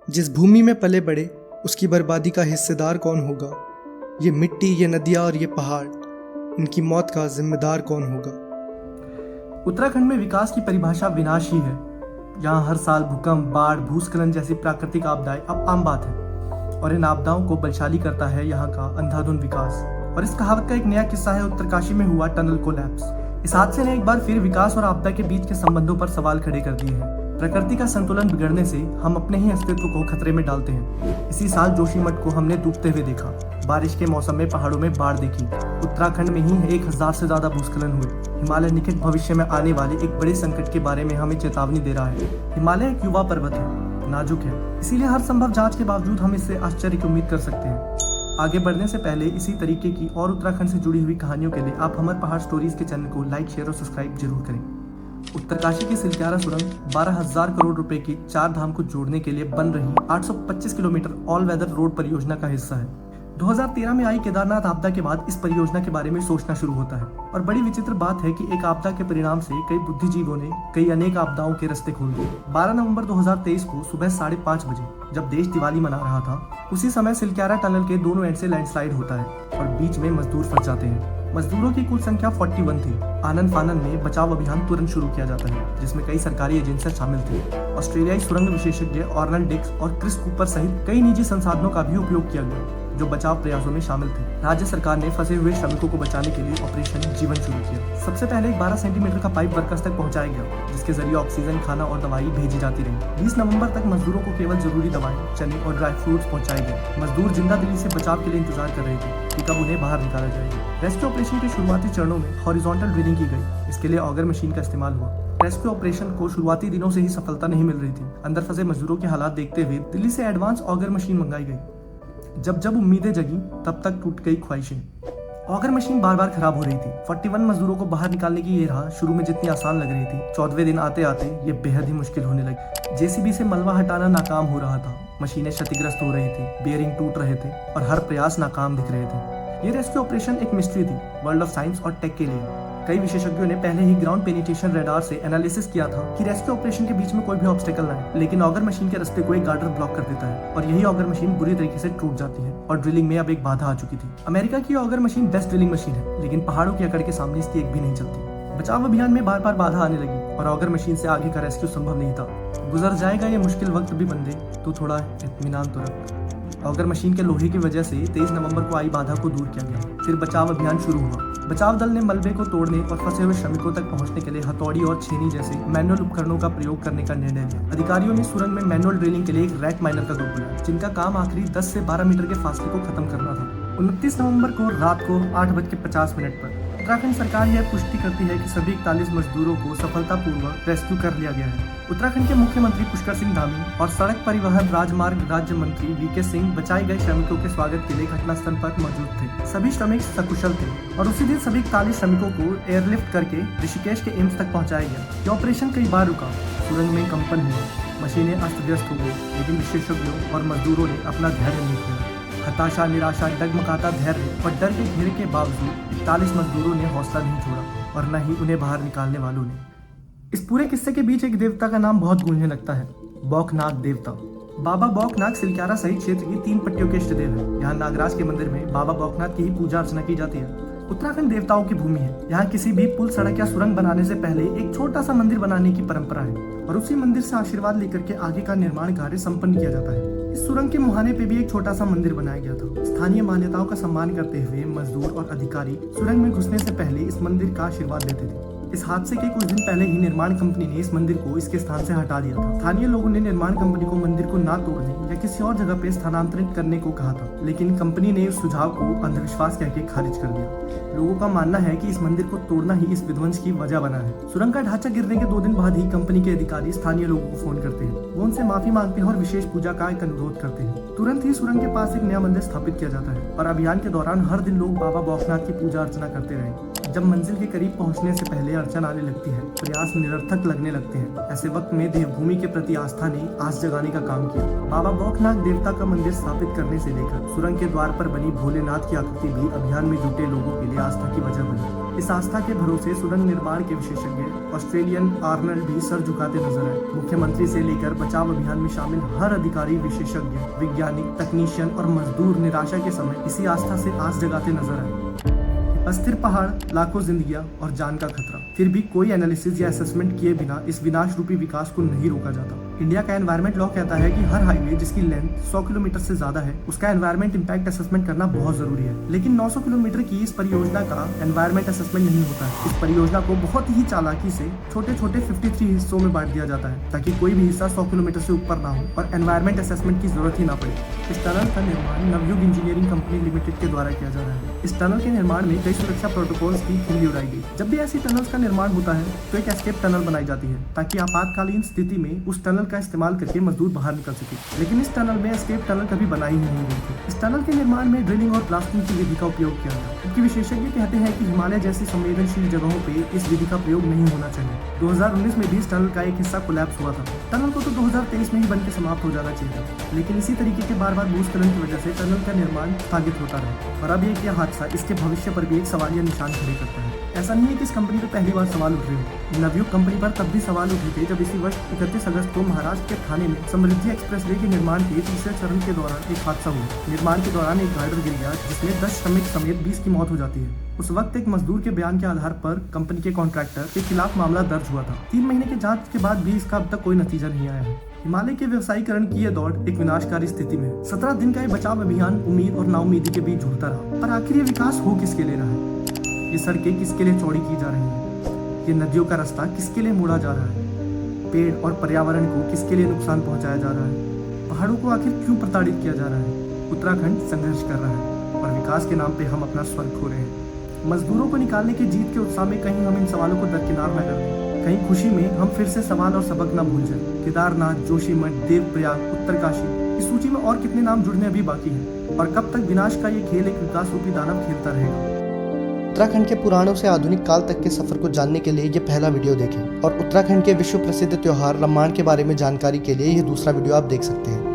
जिस भूमि में पले बड़े उसकी बर्बादी का हिस्सेदार कौन होगा? ये मिट्टी, ये नदियाँ और ये पहाड़, इनकी मौत का जिम्मेदार कौन होगा? उत्तराखंड में विकास की परिभाषा विनाश ही है। यहाँ हर साल भूकंप, बाढ़, भूस्खलन जैसी प्राकृतिक आपदाएं अब आम बात है और इन आपदाओं को बलशाली करता है यहाँ का अंधाधुंध विकास। और इस कहावत का एक नया किस्सा है उत्तरकाशी में हुआ टनल कोलैप्स। इस हादसे ने एक बार फिर विकास और आपदा के बीच के संबंधों पर सवाल खड़े कर दिए हैं। प्रकृति का संतुलन बिगड़ने से हम अपने ही अस्तित्व को खतरे में डालते हैं। इसी साल जोशीमठ को हमने डूबते हुए देखा। बारिश के मौसम में पहाड़ों में बाढ़ देखी। उत्तराखंड में ही 1000 से ज्यादा भूस्खलन हुए। हिमालय निकट भविष्य में आने वाले एक बड़े संकट के बारे में हमें चेतावनी दे रहा है। हिमालय एक युवा पर्वत है, नाजुक है, इसीलिए हर संभव जांच के बावजूद हम इससे आश्चर्य की उम्मीद कर सकते हैं। आगे बढ़ने से पहले इसी तरीके की और उत्तराखंड से जुड़ी हुई कहानियों के लिए आप हमर पहाड़ स्टोरीज के चैनल को लाइक, शेयर और सब्सक्राइब जरूर करें। उत्तरकाशी की सिलक्यारा सुरंग 12,000 करोड़ रुपए की 4 धाम को जोड़ने के लिए बन रही 825 किलोमीटर ऑल वेदर रोड परियोजना का हिस्सा है। 2013 में आई केदारनाथ आपदा के बाद इस परियोजना के बारे में सोचना शुरू होता है और बड़ी विचित्र बात है कि एक आपदा के परिणाम से कई बुद्धिजीवों ने कई अनेक आपदाओं के रास्ते खोल दिए। 12 नवंबर 2023 को सुबह 5:30 बजे जब देश दिवाली मना रहा था, उसी समय सिलक्यारा टनल के दोनों एंड से लैंडस्लाइड होता है और बीच में मजदूर फंस जाते हैं। मजदूरों की कुल संख्या 41 थी। आनंद फानन में बचाव अभियान तुरंत शुरू किया जाता है, जिसमें कई सरकारी एजेंसियां शामिल थी। ऑस्ट्रेलियाई सुरंग विशेषज्ञ ऑर्नल डिक्स और क्रिस कूपर सहित कई निजी संसाधनों का भी उपयोग किया गया जो बचाव प्रयासों में शामिल थे। राज्य सरकार ने फंसे हुए श्रमिकों को बचाने के लिए ऑपरेशन जीवन शुरू किया। सबसे पहले एक 12 सेंटीमीटर का पाइप वर्कर्स तक पहुंचाया गया, जिसके जरिए ऑक्सीजन, खाना और दवाई भेजी जाती रही। 20 नवंबर तक मजदूरों को केवल जरूरी दवाएं, चने और ड्राई फ्रूट्स पहुंचाए गए। मजदूर जिंदा दिली से बचाव के लिए इंतजार कर रहे थे कि कब उन्हें बाहर निकाला जाएगा। रेस्क्यू ऑपरेशन के शुरुआती चरणों में हॉरिजॉन्टल ड्रिलिंग की गई। इसके लिए ऑगर मशीन का इस्तेमाल हुआ। रेस्क्यू ऑपरेशन को शुरुआती दिनों से ही सफलता नहीं मिल रही थी। अंदर फंसे मजदूरों के हालात देखते हुए दिल्ली से एडवांस ऑगर मशीन मंगाई गई। जब जब उम्मीदें जगी तब तक टूट गई ख्वाहिशें। ऑगर मशीन बार बार खराब हो रही थी। 41 मजदूरों को बाहर निकालने की ये राह शुरू में जितनी आसान लग रही थी, 14वें दिन आते आते ये बेहद ही मुश्किल होने लगी। जेसीबी से मलबा हटाना नाकाम हो रहा था। मशीनें क्षतिग्रस्त हो रही थी, बेयरिंग टूट रहे थे और हर प्रयास नाकाम दिख रहे थे। ये रेस्क्यू ऑपरेशन एक मिस्ट्री थी वर्ल्ड ऑफ साइंस और टेक के लिए। कई विशेषज्ञों ने पहले ही ग्राउंड पेनिट्रेशन रडार से एनालिसिस किया था कि रेस्क्यू ऑपरेशन के बीच में कोई भी ऑब्स्टेकल ना है, लेकिन ऑगर मशीन के रास्ते को एक गार्डर ब्लॉक कर देता है और यही ऑगर मशीन बुरी तरीके से टूट जाती है और ड्रिलिंग में अब एक बाधा आ चुकी थी। अमेरिका की auger machine best drilling machine है, लेकिन पहाड़ों की अकड़ के सामने इसकी एक भी नहीं चलती। बचाव अभियान में बार बार बाधा आने लगी और ऑगर मशीन से आगे का रेस्क्यू संभव नहीं था। गुजर जाएगा ये मुश्किल वक्त भी बंदे, तो थोड़ा इत्मीनान तो रख। ऑगर मशीन के लोहे की वजह से 23 नवंबर को आई बाधा को दूर किया गया। फिर बचाव अभियान शुरू हुआ। बचाव दल ने मलबे को तोड़ने और फंसे हुए श्रमिकों तक पहुंचने के लिए हथौड़ी और छेनी जैसे मैनुअल उपकरणों का प्रयोग करने का निर्णय लिया। अधिकारियों ने सुरंग में मैनुअल ड्रिलिंग के लिए एक रैक माइनर का दल बुलाया, जिनका काम आखिरी 10 से 12 मीटर के फासले को खत्म करना था। 29 नवंबर को रात को 8:50 पर उत्तराखंड सरकार यह पुष्टि करती है कि सभी 41 मजदूरों को सफलतापूर्वक रेस्क्यू कर लिया गया है। उत्तराखंड के मुख्यमंत्री पुष्कर सिंह धामी और सड़क परिवहन राजमार्ग राज्य मंत्री वीके सिंह बचाए गए श्रमिकों के स्वागत के लिए घटनास्थल पर मौजूद थे। सभी श्रमिक सकुशल थे और उसी दिन सभी 41 श्रमिकों को एयरलिफ्ट करके ऋषिकेश के एम्स तक पहुंचाया गया। ये ऑपरेशन कई बार रुका, सुरंग में कंपन हुआ, मशीनें अस्त व्यस्त हो गई, लेकिन विशेषज्ञों और मजदूरों ने अपना धैर्य नहीं खोया। हताशा, निराशा, डगमगाता धैर्य और डर के घेरे के बावजूद 41 मजदूरों ने हौसला नहीं छोड़ा और न ही उन्हें बाहर निकालने वालों ने। इस पूरे किस्से के बीच एक देवता का नाम बहुत गूंजने लगता है, बौखनाग देवता। बाबा बौखनाग सिलक्यारा सहित क्षेत्र की 3 पट्टियों के इष्ट देव है। यहाँ नागराज के मंदिर में बाबा बौखनाथ की ही पूजा अर्चना की जाती है। उत्तराखंड देवताओं की भूमि है। यहाँ किसी भी पुल, सड़क या सुरंग बनाने से पहले एक छोटा सा मंदिर बनाने की परंपरा है और उसी मंदिर से आशीर्वाद लेकर के आगे का निर्माण कार्य संपन्न किया जाता है। इस सुरंग के मुहाने पे भी एक छोटा सा मंदिर बनाया गया था। स्थानीय मान्यताओं का सम्मान करते हुए मजदूर और अधिकारी सुरंग में घुसने से पहले इस मंदिर का आशीर्वाद लेते थे। इस हादसे के कुछ दिन पहले ही निर्माण कंपनी ने इस मंदिर को इसके स्थान से हटा दिया था। स्थानीय लोगों ने निर्माण कंपनी को मंदिर को ना तोड़ने या किसी और जगह पे स्थानांतरित करने को कहा था, लेकिन कंपनी ने उस सुझाव को अंधविश्वास कहकर खारिज कर दिया। लोगों का मानना है कि इस मंदिर को तोड़ना ही इस विध्वंस की वजह बना है। सुरंग का ढांचा गिरने के 2 दिन बाद ही कंपनी के अधिकारी स्थानीय लोगों को फोन करते हैं। वो उनसे माफी मांगते हैं और विशेष पूजा का एक अनुरोध करते हैं। तुरंत ही सुरंग के पास एक नया मंदिर स्थापित किया जाता है और अभियान के दौरान हर दिन लोग बाबा बौखनाथ की पूजा अर्चना करते रहे। जब मंजिल के करीब पहुंचने से पहले अड़चन आने लगती है, प्रयास निरर्थक लगने लगते हैं, ऐसे वक्त में देवभूमि के प्रति आस्था ने आस जगाने का काम किया। बाबा बौखनाथ देवता का मंदिर स्थापित करने से लेकर सुरंग के द्वार पर बनी भोलेनाथ की आकृति भी अभियान में जुटे लोगों के लिए आस्था की वजह बनी। इस आस्था के भरोसे सुरंग निर्माण के विशेषज्ञ ऑस्ट्रेलियन आर्नल्ड भी सर झुकाते नजर आए। मुख्यमंत्री से लेकर बचाव अभियान में शामिल हर अधिकारी, विशेषज्ञ, वैज्ञानिक, तकनीशियन और मजदूर निराशा के समय इसी आस्था से आस जगाते नजर आए। अस्थिर पहाड़, लाखों जिंदगियां और जान का खतरा, फिर भी कोई एनालिसिस या असेसमेंट किए बिना इस विनाश रूपी विकास को नहीं रोका जाता। इंडिया का एनवायरमेंट लॉ कहता है कि हर हाईवे जिसकी लेंथ 100 किलोमीटर से ज्यादा है उसका एनवायरमेंट इम्पैक्ट असेसमेंट करना बहुत जरूरी है। लेकिन 900 किलोमीटर की इस परियोजना का एनवायरमेंट असेसमेंट नहीं होता है। इस परियोजना को बहुत ही चालाकी से छोटे छोटे 53 हिस्सों में बांट दिया जाता है ताकि कोई भी हिस्सा 100 किलोमीटर से ऊपर ना हो और एनवायरमेंट असेसमेंट की जरूरत ही ना पड़े। इस टनल का निर्माण नवयुग इंजीनियरिंग कंपनी लिमिटेड के द्वारा किया जा रहा है। इस टनल के निर्माण में कई सुरक्षा प्रोटोकॉल्स की खिल्ली उड़ाई गई। जब भी ऐसी टनल्स का निर्माण होता है तो एक एस्केप टनल बनाई जाती है ताकि आपातकालीन स्थिति में उस टनल का इस्तेमाल करके मजदूर बाहर निकल सके। लेकिन इस टनल में एस्केप टनल कभी बनाई ही नहीं गई थी। इस टनल के निर्माण में ड्रिलिंग और ब्लास्टिंग की विधि का उपयोग किया गया, जबकि विशेषज्ञ कहते हैं कि हिमालय जैसी संवेदनशील जगहों पे इस विधि का प्रयोग नहीं होना चाहिए। 2019 में भी इस टनल का एक हिस्सा कोलैप्स हुआ था। टनल को तो 2023 में ही बनकर समाप्त हो जाना चाहिए, लेकिन इसी तरीके के बार बार भूस्खलन की वजह से टनल का निर्माण स्थगित होता रहा और अब एक यह हादसा इसके भविष्य पर भी एक सवालिया निशान खड़े करता है। ऐसा नहीं है कि इस कंपनी पर पहली बार सवाल उठ रहे हो। नवयुग कंपनी पर तब भी सवाल उठे थे जब इसी वर्ष 31 अगस्त को महाराष्ट्र के ठाणे में समृद्धि एक्सप्रेसवे के निर्माण के तीसरे चरण के दौरान एक हादसा हुआ। निर्माण के दौरान एक गार्डर गिर गया जिसमें 10 श्रमिक समेत 20 की मौत हो जाती है। उस वक्त एक मजदूर के बयान के आधार पर कंपनी के कॉन्ट्रैक्टर के खिलाफ मामला दर्ज हुआ था। 3 महीने की जांच के बाद भी इसका अब तक कोई नतीजा नहीं आया है। हिमालय के व्यवसायीकरण की यह दौड़ एक विनाशकारी स्थिति में 17 दिन का यह बचाव अभियान उम्मीद और नाउम्मीदी के बीच झूलता रहा। पर आखिर ये विकास हो किसके लिए रहा है? ये सड़कें किसके लिए चौड़ी की जा रही हैं? ये नदियों का रास्ता किसके लिए मोड़ा जा रहा है? पेड़ और पर्यावरण को किसके लिए नुकसान पहुंचाया जा रहा है? पहाड़ों को आखिर क्यों प्रताड़ित किया जा रहा है? उत्तराखंड संघर्ष कर रहा है और विकास के नाम पे हम अपना स्वर्ग खो रहे हैं। मजदूरों को निकालने की जीत के उत्साह में कहीं हम इन सवालों को दरकिनार न कर दें। कहीं खुशी में हम फिर से सवाल और सबक न भूल जाए। केदारनाथ, जोशीमठ, देवप्रयाग, उत्तरकाशी, इस सूची में और कितने नाम जुड़ने अभी बाकी हैं? और कब तक विनाश का ये खेल एक विकास रूपी दानव खेलता रहेगा? उत्तराखंड के पुराणों से आधुनिक काल तक के सफर को जानने के लिए ये पहला वीडियो देखें और उत्तराखंड के विश्व प्रसिद्ध त्योहार रम्माण के बारे में जानकारी के लिए ये दूसरा वीडियो आप देख सकते हैं।